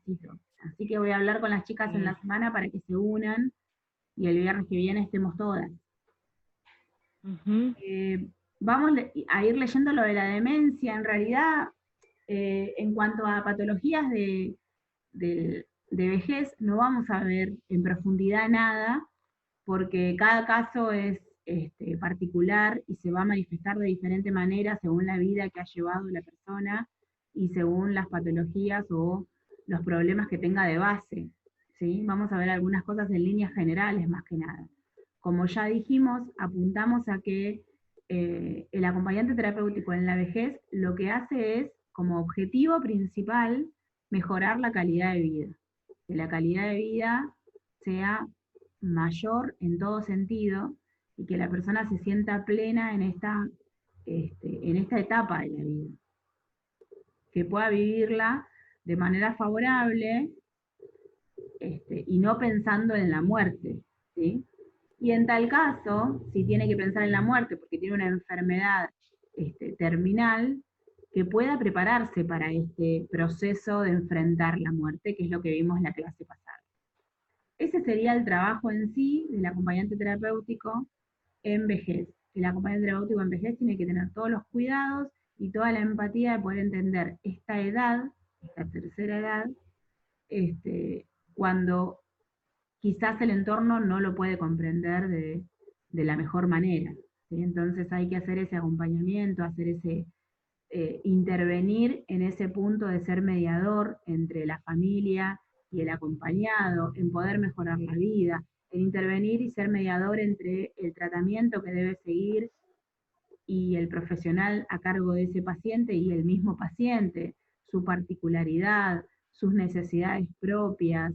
necesito. Así que voy a hablar con las chicas en la semana para que se unan y el viernes que viene estemos todas. Vamos a ir leyendo lo de la demencia. En realidad, en cuanto a patologías de vejez, no vamos a ver en profundidad nada, porque cada caso es particular y se va a manifestar de diferente manera según la vida que ha llevado la persona y según las patologías o los problemas que tenga de base, ¿sí? Vamos a ver algunas cosas en líneas generales más que nada. Como ya dijimos, apuntamos a que el acompañante terapéutico en la vejez lo que hace es, como objetivo principal, mejorar la calidad de vida. Que la calidad de vida sea mayor en todo sentido y que la persona se sienta plena en esta etapa de la vida. Que pueda vivirla de manera favorable y no pensando en la muerte, ¿sí? Y en tal caso, si tiene que pensar en la muerte porque tiene una enfermedad terminal, que pueda prepararse para este proceso de enfrentar la muerte, que es lo que vimos en la clase pasada. Ese sería el trabajo en sí del acompañante terapéutico en vejez. El acompañante terapéutico en vejez tiene que tener todos los cuidados y toda la empatía de poder entender esta edad, esta tercera edad, cuando quizás el entorno no lo puede comprender de la mejor manera, ¿sí? Entonces hay que hacer ese acompañamiento, hacer ese intervenir en ese punto de ser mediador entre la familia y el acompañado, en poder mejorar la vida, en intervenir y ser mediador entre el tratamiento que debe seguir y el profesional a cargo de ese paciente y el mismo paciente, su particularidad, sus necesidades propias,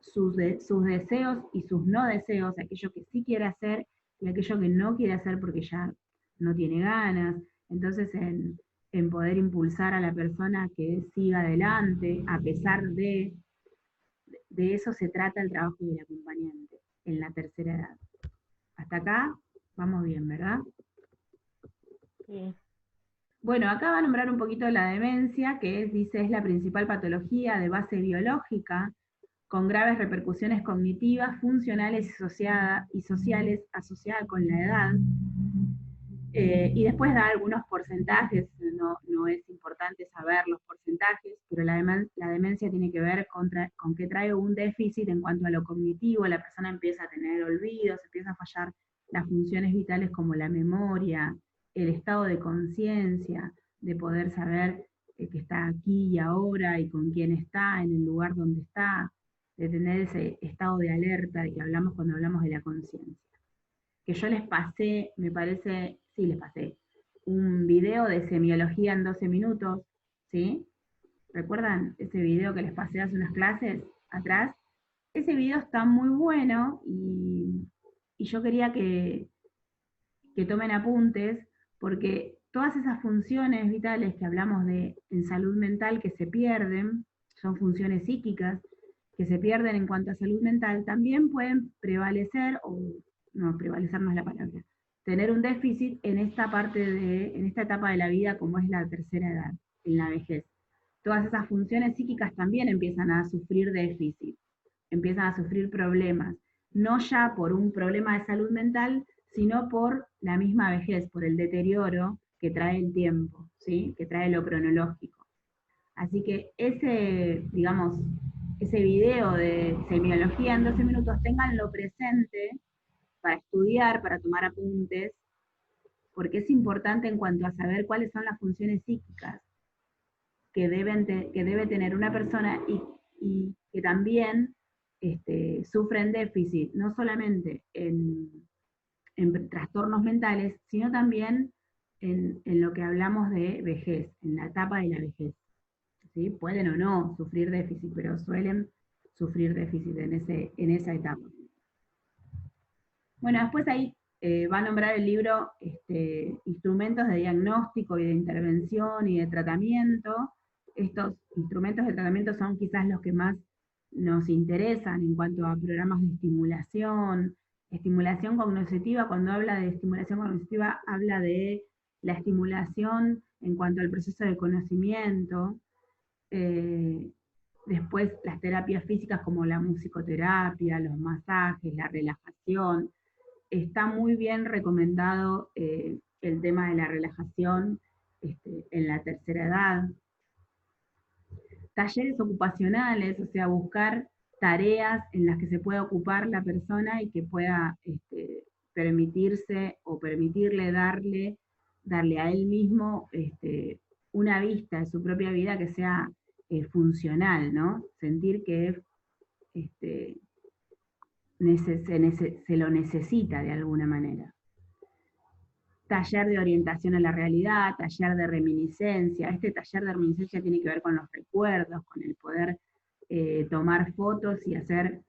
sus deseos y sus no deseos, aquello que sí quiere hacer y aquello que no quiere hacer porque ya no tiene ganas. Entonces, en poder impulsar a la persona que siga adelante, a pesar de eso se trata el trabajo del acompañante en la tercera edad. Hasta acá vamos bien, ¿verdad? Sí. Bueno, acá va a nombrar un poquito la demencia, que dice es la principal patología de base biológica, con graves repercusiones cognitivas, funcionales y sociales asociadas con la edad. Y después da algunos porcentajes, no es importante saber los porcentajes, pero la demencia tiene que ver con que trae un déficit en cuanto a lo cognitivo, la persona empieza a tener olvidos, empieza a fallar las funciones vitales como la memoria, el estado de conciencia, de poder saber que está aquí y ahora y con quién está, en el lugar donde está, de tener ese estado de alerta de que hablamos cuando hablamos de la conciencia. Que yo les pasé, me parece, sí les pasé, un video de semiología en 12 minutos, ¿sí? ¿Recuerdan ese video que les pasé hace unas clases atrás? Ese video está muy bueno y yo quería que tomen apuntes porque todas esas funciones vitales que hablamos de en salud mental que se pierden, son funciones psíquicas que se pierden en cuanto a salud mental, también pueden prevalecer, o no, prevalecer no es la palabra, tener un déficit en esta en esta etapa de la vida como es la tercera edad, en la vejez. Todas esas funciones psíquicas también empiezan a sufrir déficit, empiezan a sufrir problemas, no ya por un problema de salud mental, sino por la misma vejez, por el deterioro que trae el tiempo, ¿sí? Que trae lo cronológico. Así que digamos, ese video de semiología en 12 minutos, tenganlo presente para estudiar, para tomar apuntes, porque es importante en cuanto a saber cuáles son las funciones psíquicas que debe tener una persona y que también sufren déficit, no solamente en trastornos mentales, sino también en lo que hablamos de vejez, en la etapa de la vejez. ¿Sí? Pueden o no sufrir déficit, pero suelen sufrir déficit en esa etapa. Bueno, después ahí va a nombrar el libro instrumentos de diagnóstico y de intervención y de tratamiento. Estos instrumentos de tratamiento son quizás los que más nos interesan en cuanto a programas de estimulación cognitiva. Cuando habla de estimulación cognitiva, habla de la estimulación en cuanto al proceso de conocimiento, Después las terapias físicas como la musicoterapia, los masajes, la relajación. Está muy bien recomendado el tema de la relajación en la tercera edad. Talleres ocupacionales, o sea, buscar tareas en las que se pueda ocupar la persona y que pueda permitirse o permitirle darle a él mismo una vista de su propia vida que sea funcional, ¿no? Sentir que este, se lo necesita de alguna manera. Taller de orientación a la realidad, taller de reminiscencia. Este taller de reminiscencia tiene que ver con los recuerdos, con el poder tomar fotos y hacer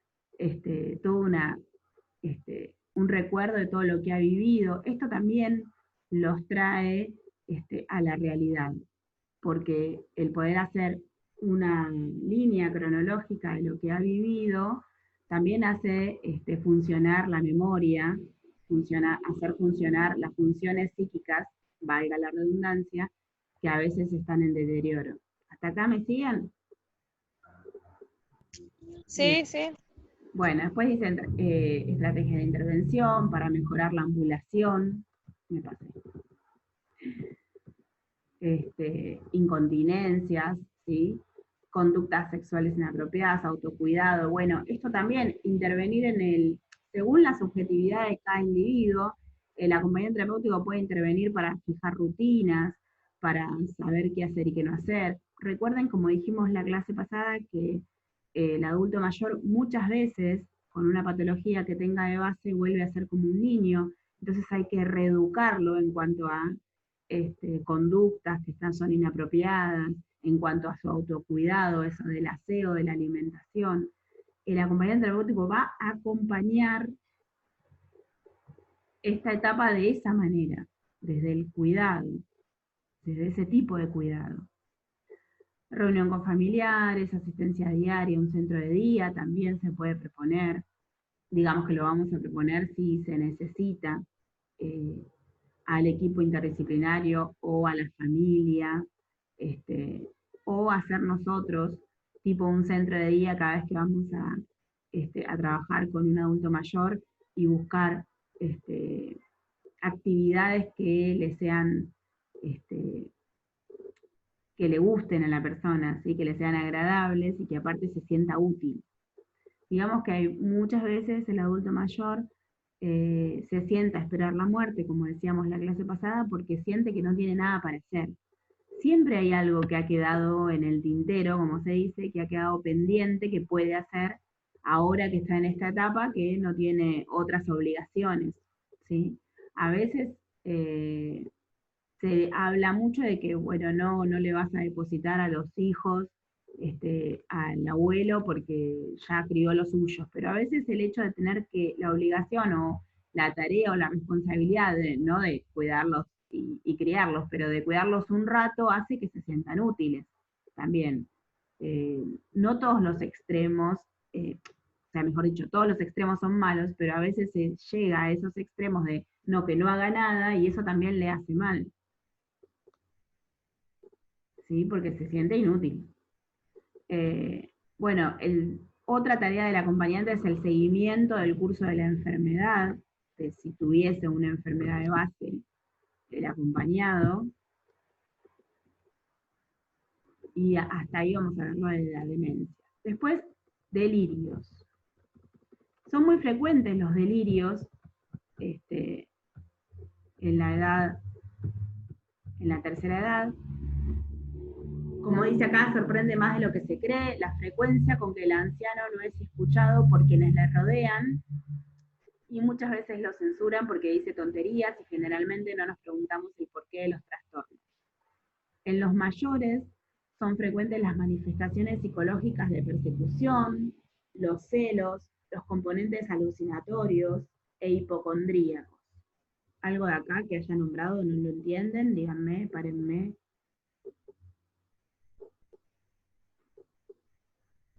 todo un recuerdo de todo lo que ha vivido. Esto también los trae a la realidad, porque el poder hacer una línea cronológica de lo que ha vivido también hace funcionar la memoria, hacer funcionar las funciones psíquicas, valga la redundancia, que a veces están en deterioro. ¿Hasta acá me siguen? Sí, Bien. sí. Bueno, después dicen estrategias de intervención para mejorar la ambulación, me pasé. Incontinencias, ¿sí? Conductas sexuales inapropiadas, autocuidado. Bueno, esto también, intervenir según la subjetividad de cada individuo, el acompañante terapéutico puede intervenir para fijar rutinas, para saber qué hacer y qué no hacer. Recuerden, como dijimos la clase pasada, que el adulto mayor muchas veces, con una patología que tenga de base, vuelve a ser como un niño, entonces hay que reeducarlo en cuanto a conductas que son inapropiadas, en cuanto a su autocuidado, eso del aseo, de la alimentación. El acompañante terapéutico va a acompañar esta etapa de esa manera, desde el cuidado, desde ese tipo de cuidado. Reunión con familiares, asistencia diaria, un centro de día, también se puede proponer. Digamos que lo vamos a proponer si se necesita al equipo interdisciplinario o a la familia, o hacer nosotros, tipo un centro de día cada vez que vamos a trabajar con un adulto mayor y buscar actividades que le sean, que le gusten a la persona, ¿sí? Que le sean agradables y que aparte se sienta útil. Digamos que hay muchas veces el adulto mayor se sienta a esperar la muerte, como decíamos la clase pasada, porque siente que no tiene nada para hacer. Siempre hay algo que ha quedado en el tintero, como se dice, que ha quedado pendiente, que puede hacer ahora que está en esta etapa, que no tiene otras obligaciones, ¿sí? A veces se habla mucho de que, bueno, no le vas a depositar a los hijos al abuelo porque ya crió los suyos, pero a veces el hecho de tener la obligación o la tarea o la responsabilidad no de cuidarlos y criarlos, pero de cuidarlos un rato hace que se sientan útiles también. No todos los extremos, o sea, mejor dicho, todos los extremos son malos, pero a veces se llega a esos extremos de que no haga nada y eso también le hace mal. ¿Sí? Porque se siente inútil. Bueno, otra tarea del acompañante es el seguimiento del curso de la enfermedad, de si tuviese una enfermedad de base, el acompañado. Y hasta ahí vamos a ver lo de la demencia. Después, delirios. Son muy frecuentes los delirios en la tercera edad. Como dice acá, sorprende más de lo que se cree la frecuencia con que el anciano no es escuchado por quienes le rodean y muchas veces lo censuran porque dice tonterías y generalmente no nos preguntamos el porqué de los trastornos. En los mayores son frecuentes las manifestaciones psicológicas de persecución, los celos, los componentes alucinatorios e hipocondríacos. Algo de acá que haya nombrado no lo entienden, díganme, párenme.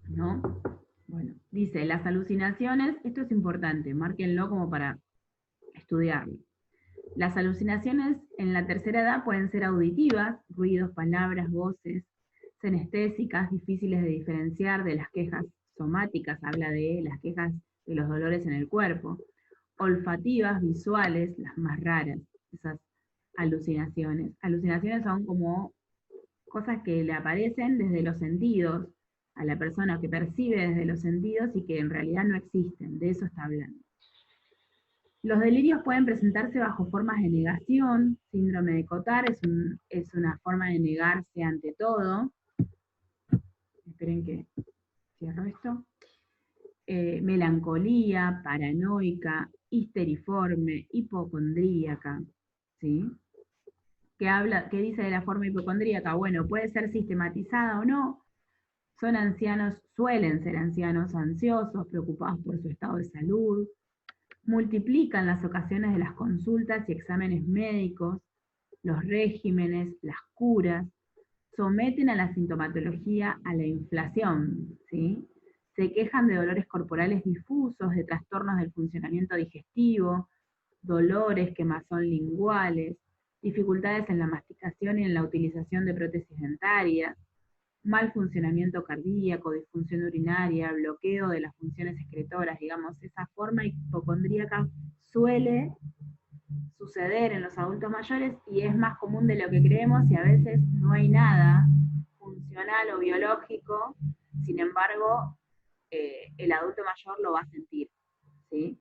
¿No? Bueno, dice, las alucinaciones, esto es importante, márquenlo como para estudiarlo. Las alucinaciones en la tercera edad pueden ser auditivas, ruidos, palabras, voces, senestésicas, difíciles de diferenciar de las quejas somáticas, habla de las quejas de los dolores en el cuerpo, olfativas, visuales, las más raras, esas alucinaciones. Alucinaciones son como cosas que le aparecen desde los sentidos, a la persona que percibe desde los sentidos y que en realidad no existen, de eso está hablando. Los delirios pueden presentarse bajo formas de negación. Síndrome de Cotard es una forma de negarse ante todo. Esperen que cierro esto. Melancolía, paranoica, histeriforme, hipocondríaca, ¿sí? ¿Qué dice de la forma hipocondríaca? Bueno, puede ser sistematizada o no. Son ancianos, suelen ser ancianos ansiosos, preocupados por su estado de salud. Multiplican las ocasiones de las consultas y exámenes médicos, los regímenes, las curas. Someten a la sintomatología a la inflación, ¿sí? Se quejan de dolores corporales difusos, de trastornos del funcionamiento digestivo, dolores, quemazón linguales, dificultades en la masticación y en la utilización de prótesis dentarias, mal funcionamiento cardíaco, disfunción urinaria, bloqueo de las funciones excretoras, digamos, esa forma hipocondríaca suele suceder en los adultos mayores y es más común de lo que creemos y a veces no hay nada funcional o biológico, sin embargo, el adulto mayor lo va a sentir, ¿sí?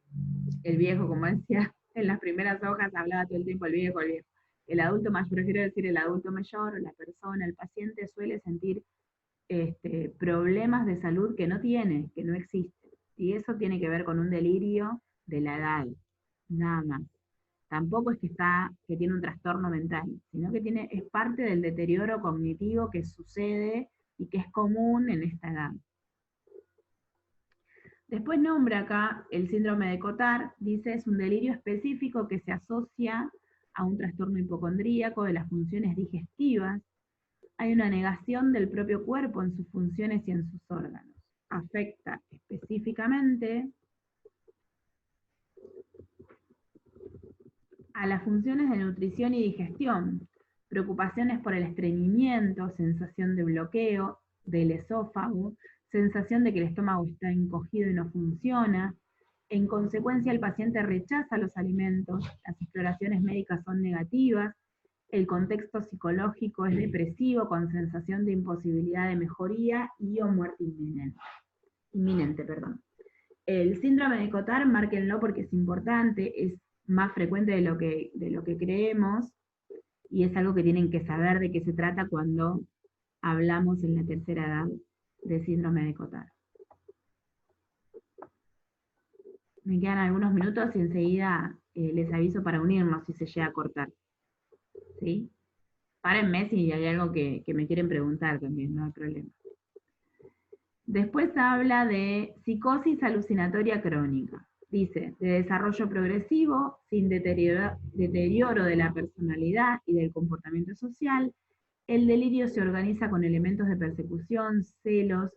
El viejo, como decía en las primeras hojas, hablaba todo el tiempo el viejo, el viejo. El adulto mayor, prefiero decir el adulto mayor, la persona, el paciente suele sentir problemas de salud que no tiene, que no existen. Y eso tiene que ver con un delirio de la edad, nada más. Tampoco es que tiene un trastorno mental, sino que es parte del deterioro cognitivo que sucede y que es común en esta edad. Después nombra acá el síndrome de Cotard, dice es un delirio específico que se asocia a un trastorno hipocondríaco de las funciones digestivas. Hay una negación del propio cuerpo en sus funciones y en sus órganos. Afecta específicamente a las funciones de nutrición y digestión, preocupaciones por el estreñimiento, sensación de bloqueo del esófago, sensación de que el estómago está encogido y no funciona. En consecuencia, el paciente rechaza los alimentos, las exploraciones médicas son negativas, el contexto psicológico es depresivo, con sensación de imposibilidad de mejoría y o muerte inminente. El síndrome de Cotard, márquenlo porque es importante, es más frecuente de lo que creemos, y es algo que tienen que saber de qué se trata cuando hablamos en la tercera edad de síndrome de Cotard. Me quedan algunos minutos y enseguida les aviso para unirnos si se llega a cortar. ¿Sí? Párenme si hay algo que me quieren preguntar también, no hay problema. Después habla de psicosis alucinatoria crónica. Dice, de desarrollo progresivo, sin deterioro de la personalidad y del comportamiento social, el delirio se organiza con elementos de persecución, celos,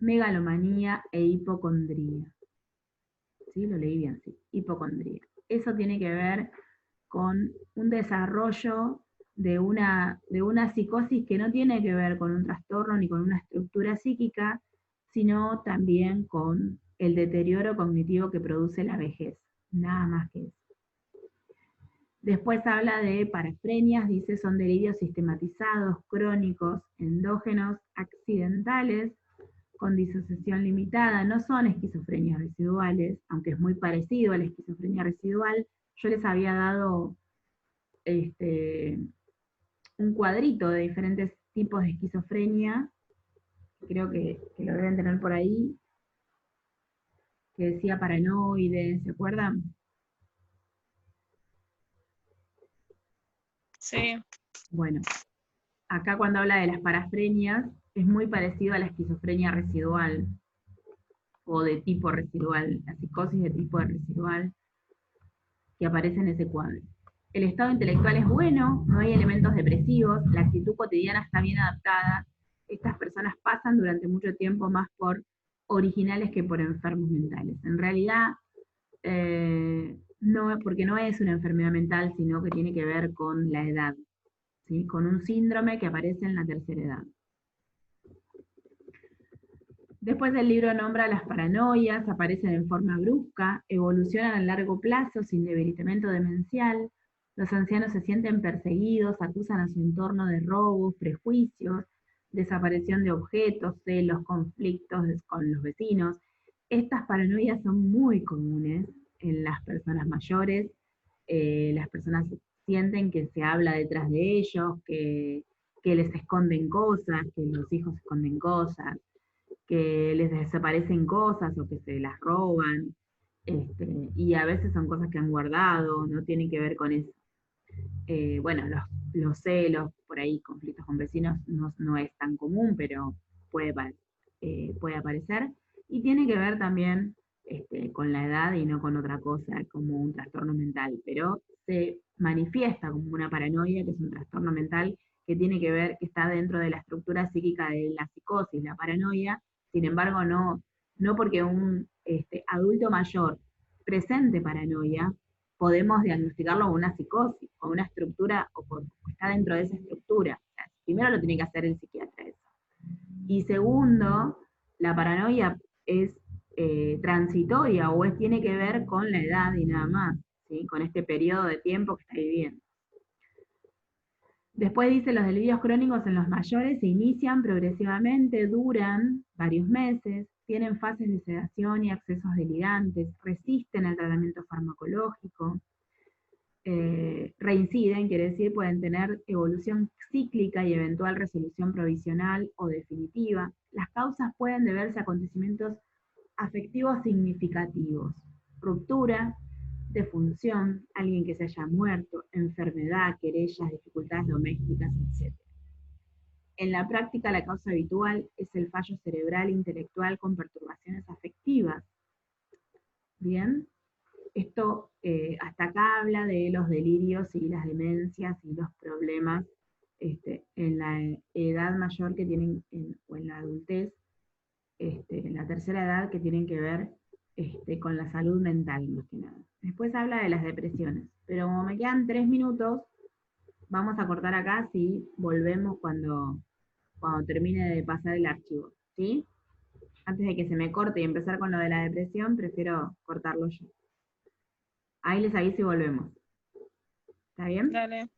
megalomanía e hipocondría. ¿Sí? Lo leí bien, sí, hipocondría. Eso tiene que ver con un desarrollo de una psicosis que no tiene que ver con un trastorno ni con una estructura psíquica, sino también con el deterioro cognitivo que produce la vejez, nada más que eso. Después habla de parafrenias, dice son delirios sistematizados, crónicos, endógenos, accidentales, con disociación limitada, no son esquizofrenias residuales, aunque es muy parecido a la esquizofrenia residual. Yo les había dado un cuadrito de diferentes tipos de esquizofrenia, creo que lo deben tener por ahí, que decía paranoide, ¿se acuerdan? Sí. Bueno, acá cuando habla de las parafrenias, es muy parecido a la esquizofrenia residual, o de tipo residual, la psicosis de tipo residual, que aparece en ese cuadro. El estado intelectual es bueno, no hay elementos depresivos, la actitud cotidiana está bien adaptada, estas personas pasan durante mucho tiempo más por originales que por enfermos mentales. En realidad, no, porque no es una enfermedad mental, sino que tiene que ver con la edad, ¿sí? Con un síndrome que aparece en la tercera edad. Después el libro nombra las paranoias, aparecen en forma brusca, evolucionan a largo plazo sin debilitamiento demencial, los ancianos se sienten perseguidos, acusan a su entorno de robos, prejuicios, desaparición de objetos, celos, conflictos con los vecinos. Estas paranoias son muy comunes en las personas mayores. Las personas sienten que se habla detrás de ellos, que les esconden cosas, que los hijos esconden cosas, que les desaparecen cosas o que se las roban, y a veces son cosas que han guardado, no tienen que ver con eso. Bueno, los celos, por ahí conflictos con vecinos no es tan común, pero puede, puede aparecer, y tiene que ver también con la edad y no con otra cosa, como un trastorno mental, pero se manifiesta como una paranoia, que es un trastorno mental que tiene que ver, que está dentro de la estructura psíquica de la psicosis, la paranoia. Sin embargo, no porque un adulto mayor presente paranoia, podemos diagnosticarlo como una psicosis, o una estructura, o está dentro de esa estructura. O sea, primero lo tiene que hacer el psiquiatra eso. Y segundo, la paranoia es transitoria o tiene que ver con la edad y nada más, ¿sí? Con este periodo de tiempo que está viviendo. Después dice, los delirios crónicos en los mayores se inician progresivamente, duran varios meses, tienen fases de sedación y accesos delirantes, resisten al tratamiento farmacológico, reinciden, quiere decir, pueden tener evolución cíclica y eventual resolución provisional o definitiva. Las causas pueden deberse a acontecimientos afectivos significativos, ruptura, defunción, alguien que se haya muerto, enfermedad, querellas, dificultades domésticas, etc. En la práctica, la causa habitual es el fallo cerebral intelectual con perturbaciones afectivas. Bien, esto hasta acá habla de los delirios y las demencias y los problemas en la edad mayor que tienen, o en la adultez, en la tercera edad, que tienen que ver con la salud mental, más que nada. Después habla de las depresiones, pero como me quedan 3 minutos, vamos a cortar acá, si volvemos cuando termine de pasar el archivo, ¿sí? Antes de que se me corte y empezar con lo de la depresión, prefiero cortarlo yo. Ahí les aviso y volvemos. ¿Está bien? Dale.